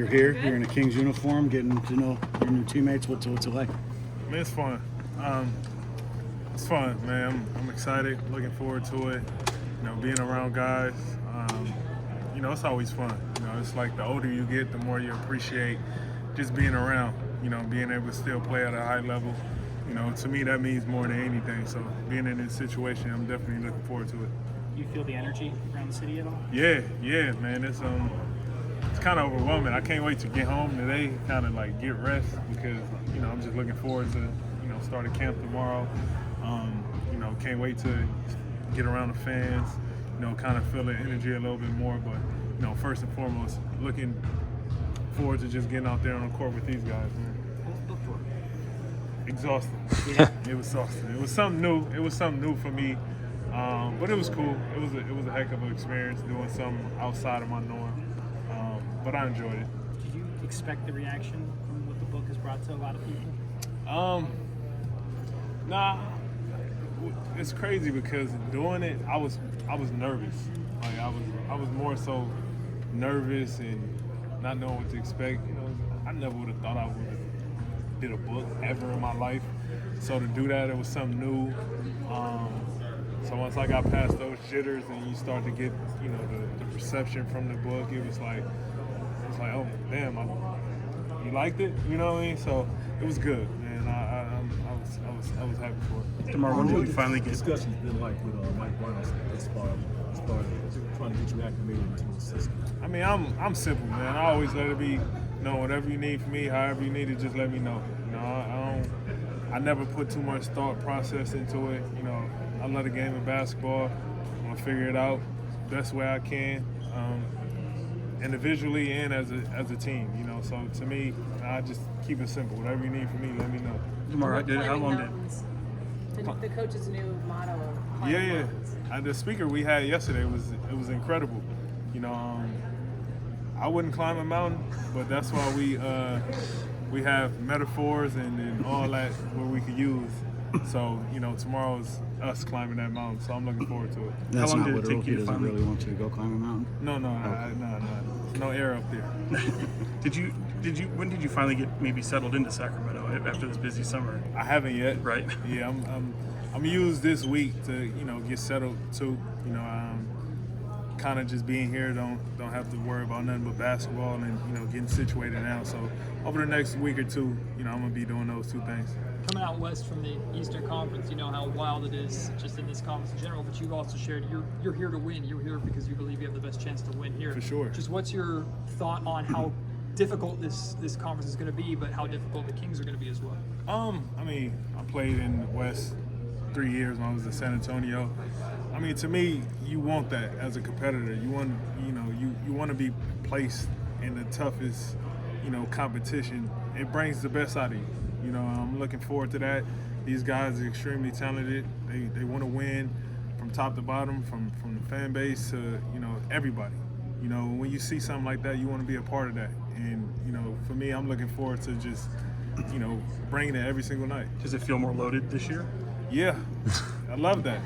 You're here. You're in a Kings uniform, getting to know your new teammates. What's it like? Man, it's fun. It's fun, man. I'm excited. Looking forward to it. Being around guys. It's always fun. It's like the older you get, the more you appreciate just being around. Being able to still play at a high level. To me, that means more than anything. So being in this situation, I'm definitely looking forward to it. You feel the energy around the city at all? Yeah, man. It's kind of overwhelming. I can't wait to get home today, kind of like get rest because I'm just looking forward to starting camp tomorrow. Can't wait to get around the fans. Kind of feel the energy a little bit more. But first and foremost, looking forward to just getting out there on the court with these guys, man. Exhausting. Yeah. It was exhausting. It was something new. It was something new for me, but it was cool. It was a heck of an experience doing something outside of my norm. But I enjoyed it. Did you expect the reaction from what the book has brought to a lot of people? Nah. It's crazy because doing it, I was nervous. Like I was more so nervous and not knowing what to expect. I never would have thought I would have did a book ever in my life. So to do that, it was something new. So once I got past those jitters and you start to get, the perception from the book, it was like, oh damn, you liked it, you know what I mean? So it was good, man. I was happy for it. DeMar, when did you finally get discussions been like with Mike Brown as far as trying to get you acclimated into the system? I mean, I'm simple, man. I always let it be, whatever you need from me, however you need it, just let me know. I never put too much thought process into it. I love the game of basketball. I'm gonna figure it out best way I can, individually and as a team. So to me, I just keep it simple. Whatever you need from me, let me know. DeMar, how long did the coach's new motto of Yeah. The speaker we had yesterday was incredible. I wouldn't climb a mountain, but that's why we have metaphors and all that where we could use. So tomorrow's us climbing that mountain. So I'm looking forward to it. That's How long not did it what take you Roki to doesn't finally? really want you to go climb a mountain. No, no air up there. When did you finally get maybe settled into Sacramento after this busy summer? I haven't yet. Right. Yeah, I'm used this week to get settled too. Kind of just being here, don't have to worry about nothing but basketball and getting situated now. So over the next week or two, I'm gonna be doing those two things. Coming out west from the Eastern Conference, you know how wild it is just in this conference in general, but you've also shared you're here to win. You're here because you believe you have the best chance to win here. For sure. Just what's your thought on how difficult this conference is going to be, but how difficult the Kings are going to be as well? I mean, I played in the West 3 years when I was in San Antonio. I mean, to me, you want that as a competitor. You want, you want to be placed in the toughest, competition. It brings the best out of you. I'm looking forward to that. These guys are extremely talented. They want to win from top to bottom, from the fan base to, everybody. When you see something like that, you want to be a part of that. And, for me, I'm looking forward to just, bringing it every single night. Does it feel more loaded this year? Yeah, I love that.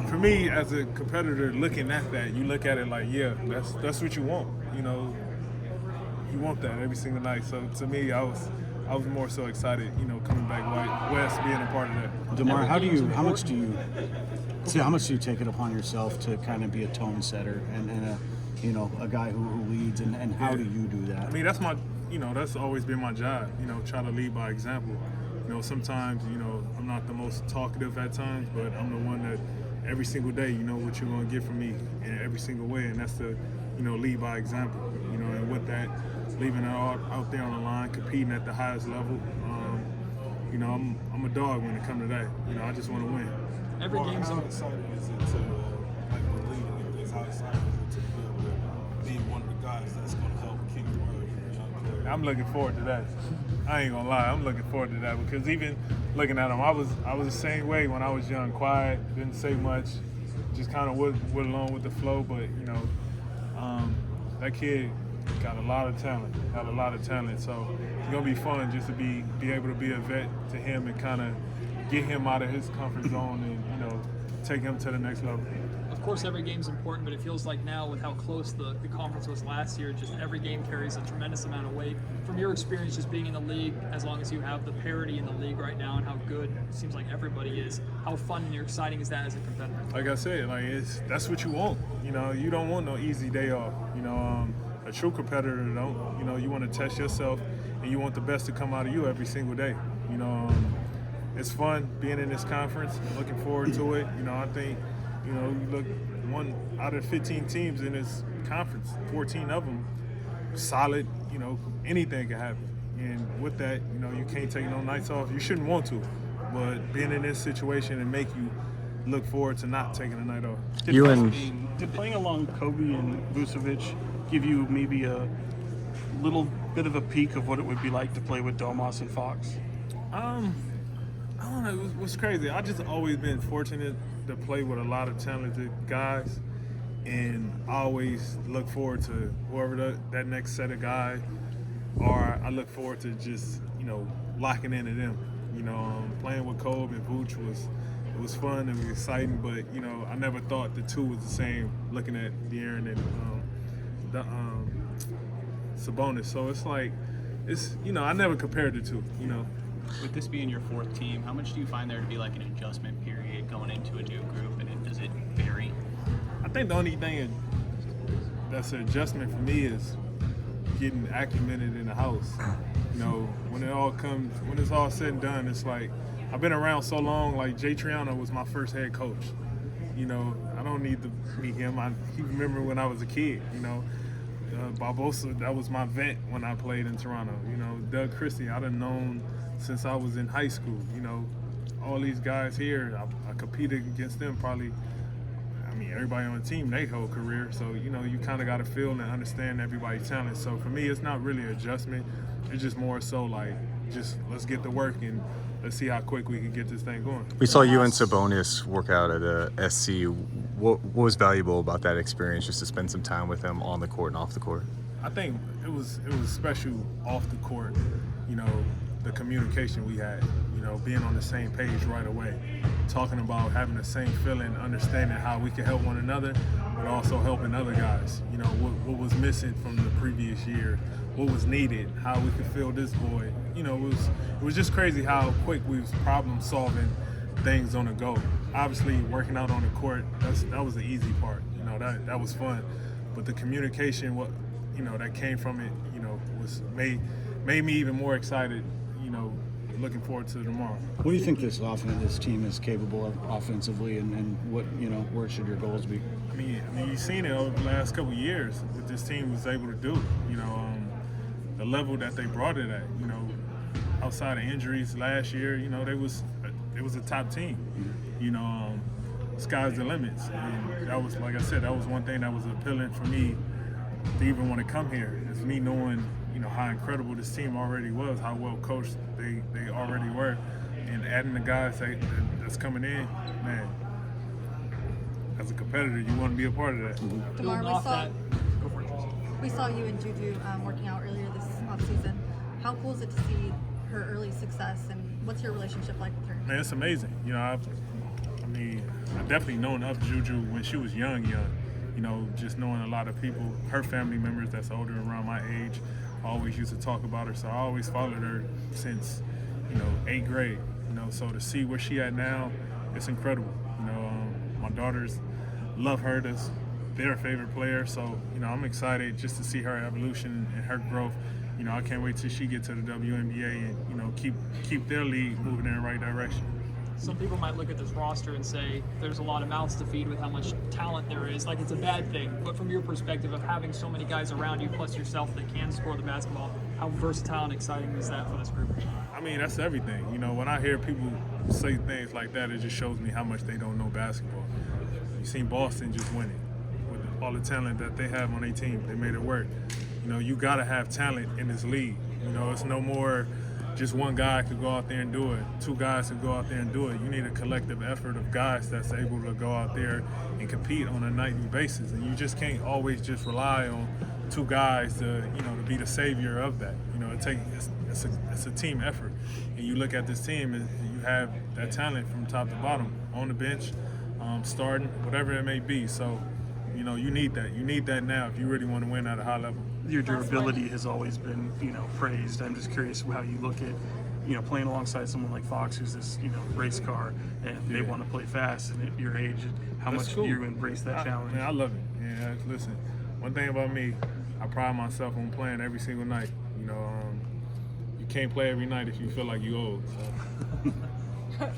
For me as a competitor, looking at that, you look at it like, yeah, that's what you want. You want that every single night. So to me, I was more so excited, coming back west, being a part of that. DeMar, how much do you take it upon yourself to kind of be a tone setter and a guy who leads, and how do you do that? I mean, that's always been my job, try to lead by example. Sometimes, I'm not the most talkative at times, but I'm the one that every single day, what you're going to get from me in every single way, and that's to, lead by example, and with that, leaving it all out there on the line, competing at the highest level. I'm a dog when it comes to that. I just want to win. Every game's how excited is it to believe in this? How excited is it to be able to be one of the guys that's going to help King World? I'm looking forward to that. I ain't gonna lie, I'm looking forward to that because even looking at him, I was the same way when I was young, quiet, didn't say much, just kind of went along with the flow. But that kid got a lot of talent, So it's gonna be fun just to be able to be a vet to him and kind of get him out of his comfort zone and take him to the next level. of course, every game's important, but it feels like now with how close the conference was last year, just every game carries a tremendous amount of weight. From your experience just being in the league, as long as you have the parity in the league right now and how good it seems like everybody is, how fun and exciting is that as a competitor? Like I said, that's what you want. You don't want no easy day off. A true competitor don't. You want to test yourself, and you want the best to come out of you every single day. It's fun being in this conference. Looking forward to it. I think, you look, 1 out of 15 teams in this conference, 14 of them solid. Anything can happen. And with that, you can't take no nights off. You shouldn't want to, but being in this situation and make you look forward to not taking a night off. Did playing along Kobe and Vucevic give you maybe a little bit of a peek of what it would be like to play with Domas and Fox? I don't know. It was crazy. I just always been fortunate to play with a lot of talented guys, and I always look forward to whoever that next set of guys are. I look forward to just locking into them. Playing with Kobe and Vooch was fun and exciting, but I never thought the two was the same. Looking at De'Aaron and Sabonis, so it's like I never compared the two. With this being your fourth team, how much do you find there to be like an adjustment period going into a new group, and does it vary? I think the only thing that's an adjustment for me is getting acclimated in the house. When it's all said and done, it's like I've been around so long. Like Jay Triano was my first head coach. I don't need to meet him. He remember when I was a kid. Barbosa, that was my vet when I played in Toronto. Doug Christie, I done known since I was in high school. All these guys here, I competed against them probably. Everybody on the team, their whole career. So, you kind of got to feel and understand everybody's talent. So for me, it's not really an adjustment. It's just more so like, just let's get to work and let's see how quick we can get this thing going. We saw you and Sabonis work out at SC. What was valuable about that experience, just to spend some time with them on the court and off the court? I think it was special off the court, the communication we had, being on the same page right away, talking about having the same feeling, understanding how we can help one another, but also helping other guys. What was missing from the previous year, what was needed, how we could fill this void. It was just crazy how quick we was problem solving things on the go. Obviously, working out on the court, that was the easy part. That was fun, but the communication, that came from it, was made me even more excited. Looking forward to tomorrow. What do you think this team is capable of offensively, and what where should your goals be? You've seen it over the last couple of years what this team was able to do. The level that they brought it at. Outside of injuries last year, it was a top team. Sky's the limits, and that was, like I said, that was one thing that was appealing for me to even want to come here. Is me knowing how incredible this team already was, how well coached they already were, and adding the guys that's coming in, man. As a competitor, you want to be a part of that. DeMar, we saw you and Juju working out earlier this offseason. How cool is it to see her early success, and what's your relationship like with her? Man, it's amazing. I definitely known of Juju when she was young. Just knowing a lot of people, her family members that's older around my age, always used to talk about her. So I always followed her since, 8th grade. So to see where she at now, it's incredible. My daughters love her. That's their favorite player. So, I'm excited just to see her evolution and her growth. I can't wait till she get to the WNBA and, keep their league moving in the right direction. Some people might look at this roster and say there's a lot of mouths to feed with how much talent there is, like it's a bad thing. But from your perspective of having so many guys around you, plus yourself, that can score the basketball, how versatile and exciting is that for this group? That's everything. When I hear people say things like that, it just shows me how much they don't know basketball. You've seen Boston just win it with all the talent that they have on their team. They made it work. You got to have talent in this league. It's no more just one guy could go out there and do it. Two guys could go out there and do it. You need a collective effort of guys that's able to go out there and compete on a nightly basis. And you just can't always just rely on two guys to be the savior of that. It's a team effort. And you look at this team and you have that talent from top to bottom, on the bench, starting, whatever it may be. So, you know, you need that. You need that now if you really want to win at a high level. Your durability has always been, praised. I'm just curious how you look at, playing alongside someone like Fox, who's this, race car, and they want to play fast. And at your age, how That's much cool. do you embrace that challenge? Man, I love it. Yeah, listen, one thing about me, I pride myself on playing every single night. You know, you can't play every night if you feel like you old. So.